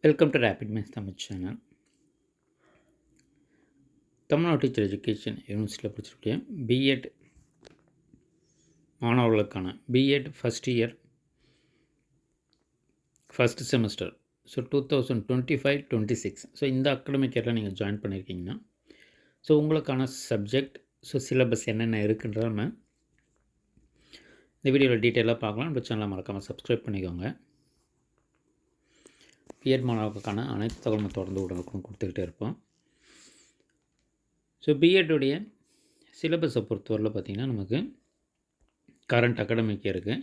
Welcome to rapid maths Tamil channel. Tamil Nadu teacher education யூனிவர்சிட்டியில் படிச்சிருக்கேன். B Ed மாணவர்களுக்கான B Ed first year first semester. So 2025-26. So இந்த academic இயரில் நீங்கள் ஜாயின் பண்ணியிருக்கீங்கன்னா ஸோ உங்களுக்கான சப்ஜெக்ட் சிலபஸ் என்னென்ன இருக்குன்றத நம்ம இந்த வீடியோவில் டீட்டெயிலாக பார்க்கலாம். நம்ம சேனலை மறக்காமல் சப்ஸ்கிரைப் பண்ணிக்கோங்க. பிஎட் மாணவர்களுக்கான அனைத்து தகவலும் தொடர்ந்து உடனுக்குடன் கொடுத்துக்கிட்டே இருப்போம். ஸோ பிஎட்டுடைய சிலபஸை பொறுத்தவரையில் பார்த்திங்கன்னா நமக்கு கரண்ட் அகாடமிக் இயருக்கு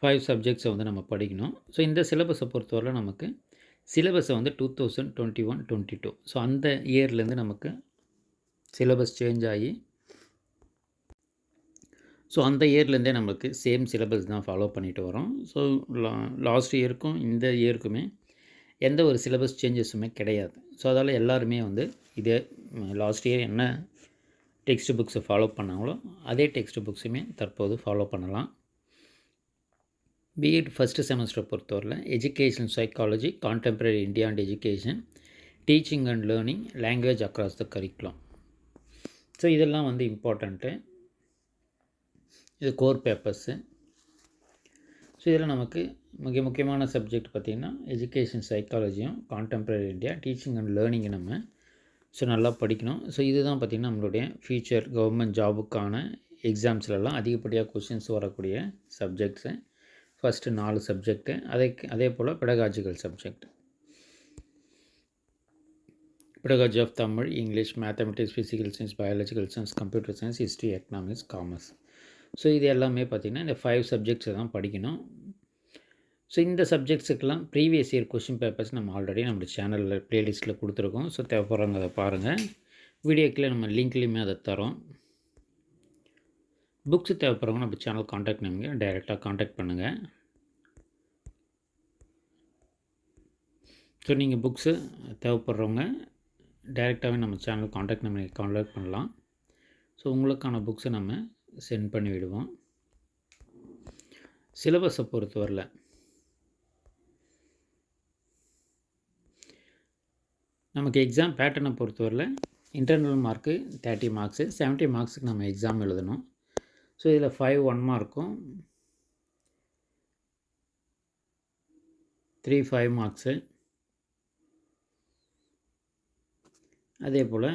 5 சப்ஜெக்ட்ஸை நம்ம படிக்கணும். ஸோ இந்த சிலபஸை பொறுத்தவரையில் நமக்கு சிலபஸை 2021-22. ஸோ அந்த இயர்லேருந்து நமக்கு சிலபஸ் சேஞ்ச் ஆகி ஸோ அந்த இயர்லேருந்தே நமக்கு சேம் சிலபஸ் தான் ஃபாலோ பண்ணிட்டு வரோம். ஸோ லாஸ்ட் இயருக்கும் இந்த இயருக்குமே எந்த ஒரு சிலபஸ் சேஞ்சஸுமே கிடையாது. ஸோ அதால் எல்லாருமே இதே லாஸ்ட் இயர் என்ன டெக்ஸ்ட் புக்ஸை ஃபாலோ பண்ணாங்களோ அதே டெக்ஸ்ட் புக்ஸுமே தற்போது ஃபாலோ பண்ணலாம். பிஎட் ஃபஸ்ட்டு செமஸ்டரை பொறுத்தவரையில் education psychology, contemporary India and education, teaching and learning, language across the curriculum. So இதெல்லாம் இம்பார்ட்டண்ட்டு. இது கோர் பேப்பர்ஸு. ஸோ இதில் நமக்கு முக்கியமான சப்ஜெக்ட் பார்த்திங்கன்னா எஜுகேஷன் சைக்காலஜியும் கான்டெம்பரரி இந்தியா, டீச்சிங் அண்ட் லேர்னிங்கை நம்ம நல்லா படிக்கணும். ஸோ இதுதான் பார்த்திங்கன்னா நம்மளுடைய ஃப்யூச்சர் கவர்மெண்ட் ஜாபுக்கான எக்ஸாம்ஸ்லலாம் அதிகப்படியாக கொஷின்ஸ் வரக்கூடிய சப்ஜெக்ட்ஸு. First 4 subject. அதே போல் pedagogical subject, pedagogy of Tamil, English, mathematics, physical science, biological science, computer science, history, economics, commerce. So இது எல்லாமே பார்த்திங்கன்னா இந்த 5 சப்ஜெக்ட்ஸை தான் படிக்கணும். ஸோ இந்த சப்ஜெக்ட்ஸுக்கெல்லாம் ப்ரீவியஸ் இயர் கொஷின் பேப்பர்ஸ் நம்ம ஆல்ரெடி நம்ம சேனலில் ப்ளேலிஸ்ட்டில் கொடுத்துருக்கோம். ஸோ தேவைப்படுறவங்க அதை பாருங்கள். வீடியோக்கில் நம்ம லிங்க்லேயுமே அதை தரோம். புக்ஸு தேவைப்படுறவங்க நம்ம சேனல் காண்டாக்ட் பண்ணுங்கள், டைரெக்டாக காண்டாக்ட் பண்ணுங்கள். ஸோ நீங்கள் புக்ஸு தேவைப்படுறவங்க டைரெக்டாகவே நம்ம சேனல் காண்டாக்ட் பண்ணலாம். ஸோ உங்களுக்கான புக்ஸை நம்ம சென்ட் பண்ணி விடுவோம். சிலபஸை பொறுத்தவரையில் நமக்கு எக்ஸாம் பேட்டர்னை பொறுத்தவரையில் இன்டர்னல் மார்க்கு 30 மார்க்ஸு, 70 மார்க்ஸுக்கு நம்ம எக்ஸாம் எழுதணும். ஸோ இதில் 5 1 மார்க்கும், 3 5 மார்க்ஸு, அதே போல்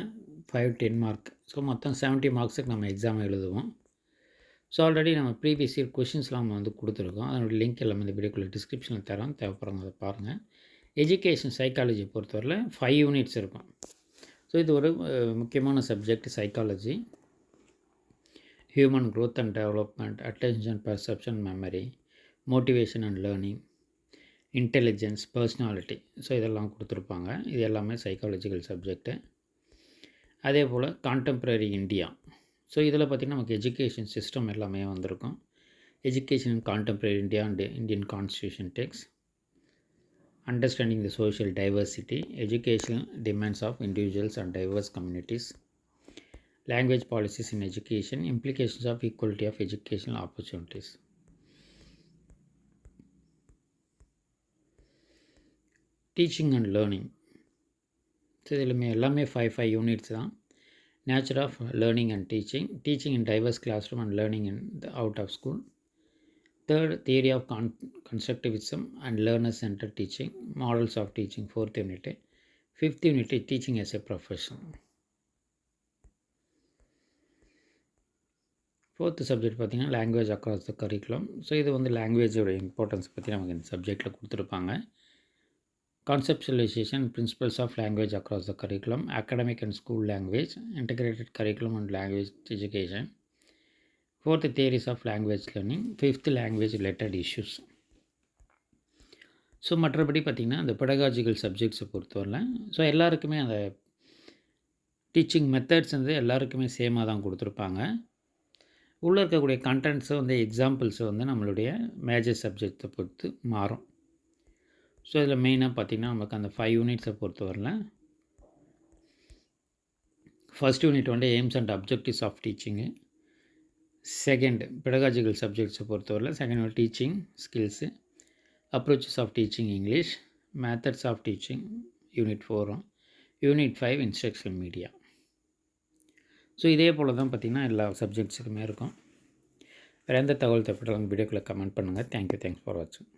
5 10 மார்க். ஸோ மொத்தம் 70 மார்க்ஸுக்கு நம்ம எக்ஸாம் எழுதுவோம். ஸோ ஆல்ரெடி நம்ம ப்ரீவியஸ் இயர் கொஷின்ஸ்லாம் நம்ம கொடுத்துருக்கோம். அதனுடைய லிங்க் எல்லாமே இந்த வீடியோக்குள்ளே டிஸ்கிரிப்ஷனில் தரோம். தேவைப்படுறவங்க அதை பாருங்கள். எஜுகேஷன் சைக்காலஜி பொறுத்தவரையில் 5 யூனிட்ஸ் இருக்கும். ஸோ இது ஒரு முக்கியமான subject. Psychology, human growth and development, attention, perception, memory, motivation and learning, intelligence, personality. So இதெல்லாம் கொடுத்துருப்பாங்க. இது எல்லாமே சைக்காலஜிக்கல் சப்ஜெக்ட்டு. அதே போல் கான்டெம்பரரி இந்தியா. ஸோ இதில் பார்த்திங்கன்னா நமக்கு எஜுகேஷன் சிஸ்டம் எல்லாமே வந்திருக்கும். Education in contemporary India and Indian constitution text, understanding the social diversity, educational demands of individuals and diverse communities, language policies in education, implications of equality of educational opportunities. Teaching and learning. So இதில் எல்லாமே 5 units தான். Nature of learning and teaching, teaching in diverse classroom and learning in the out of school. Third, theory of constructivism and learner-centered teaching, models of teaching, 4th unit. 5th unit, teaching as a profession. 4th subject பார்த்திங்கன்னா language across the curriculum. So இது லாங்குவேஜோட importance பற்றி நமக்கு இந்த சப்ஜெக்டில் கொடுத்துருப்பாங்க. Conceptualisation, principles of language across the curriculum, academic and school language, integrated curriculum and language education. 4th, theories of language learning. 5th, language related issues. So மற்றபடி பார்த்திங்கன்னா அந்த பெடகாஜிக்கல் சப்ஜெக்ட்ஸை பொறுத்தவரையில் ஸோ எல்லாருக்குமே அந்த டீச்சிங் மெத்தட்ஸ் எல்லாருக்குமே சேமாக தான் கொடுத்துருப்பாங்க. உள்ளே இருக்கக்கூடிய கண்டென்ட்ஸை எக்ஸாம்பிள்ஸை நம்மளுடைய மேஜர் சப்ஜெக்டை பொறுத்து மாறும். ஸோ இதில் மெயினாக பார்த்திங்கன்னா நமக்கு அந்த 5 யூனிட்ஸை பொறுத்தவரையில் first unit aims and objectives of teaching, second pedagogical சப்ஜெக்ட்ஸை பொறுத்தவரையில் second one teaching skills, approaches of teaching English, methods of teaching unit 4, unit 5 instructional media. So இதே போல் தான் பார்த்திங்கன்னா எல்லா சப்ஜெக்ட்ஸுக்குமே இருக்கும். வேறு எந்த தகவல் தேவைப்பட்டாலும் வீடியோக்குள்ளே கமெண்ட் பண்ணுங்கள். தேங்க்யூ ஃபார் வாட்சிங்.